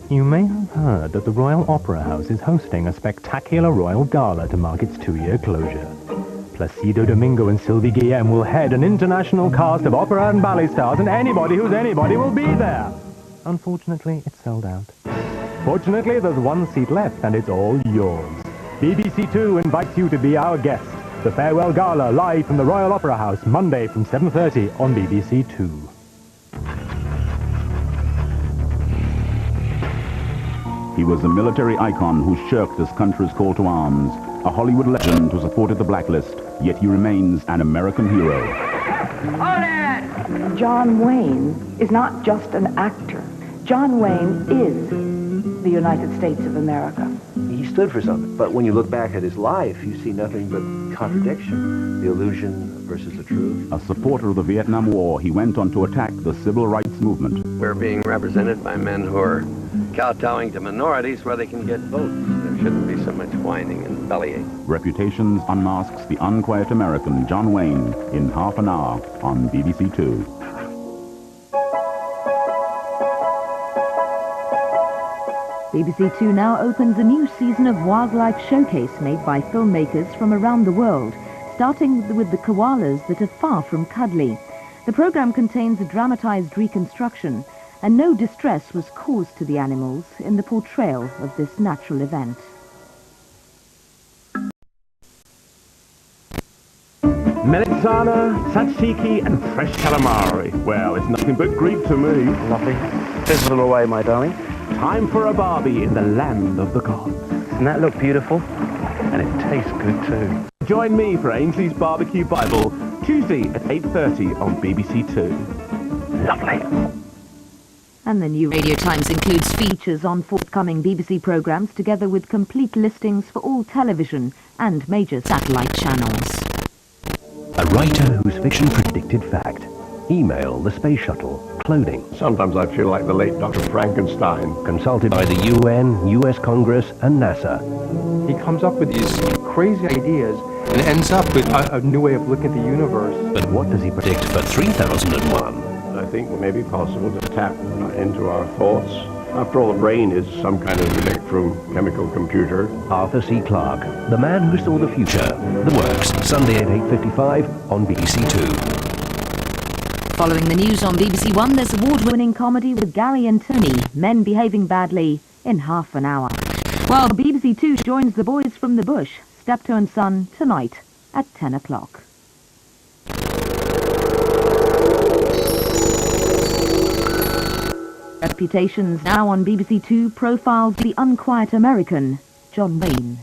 You may have heard that the Royal Opera House is hosting a spectacular Royal Gala to mark its 2-year closure. Placido Domingo and Sylvie Guillem will head an international cast of opera and ballet stars, and anybody who's anybody will be there. Unfortunately, it's sold out. Fortunately, there's one seat left, and it's all yours. BBC2 invites you to be our guest. The Farewell Gala, live from the Royal Opera House, Monday from 7:30 on BBC2. He was a military icon who shirked his country's call to arms, a Hollywood legend who supported the blacklist, yet he remains an American hero. John Wayne is not just an actor. John Wayne is the United States of America. He stood for something, but when you look back at his life, you see nothing but contradiction. The illusion versus the truth. A supporter of the Vietnam War, he went on to attack the civil rights movement. We're being represented by men who are kowtowing to minorities where they can get votes. There shouldn't be so much whining and bellying. Reputations unmasks the unquiet American John Wayne in half an hour on BBC2. BBC2 now opens a new season of wildlife showcase made by filmmakers from around the world, starting with the koalas that are far from cuddly. The programme contains a dramatised reconstruction, and no distress was caused to the animals in the portrayal of this natural event. Melitsana, tzatziki and fresh calamari. Well, it's nothing but Greek to me. Lovely. Fizzle away, my darling. Time for a barbie in the land of the gods. Doesn't that look beautiful? And it tastes good too. Join me for Ainsley's Barbecue Bible, Tuesday at 8:30 on BBC2. Lovely. And the new Radio Times includes features on forthcoming BBC programmes, together with complete listings for all television and major satellite channels. A writer whose fiction predicted fact. Email, the space shuttle, clothing. Sometimes I feel like the late Dr. Frankenstein. Consulted by the UN, US Congress and NASA. He comes up with these crazy ideas and ends up with a new way of looking at the universe. But what does he predict for 3001? I think it may be possible to tap into our thoughts. After all, the brain is some kind of electrochemical computer. Arthur C. Clarke, the man who saw the future. The Works, Sunday at 8:55 on BBC2. Following the news on BBC One, there's award-winning comedy with Gary and Tony, Men Behaving Badly, in half an hour. While BBC2 joins the boys from the bush, Steptoe and Son, tonight at 10 o'clock. Reputations now on BBC2 profiles the unquiet American, John Wayne.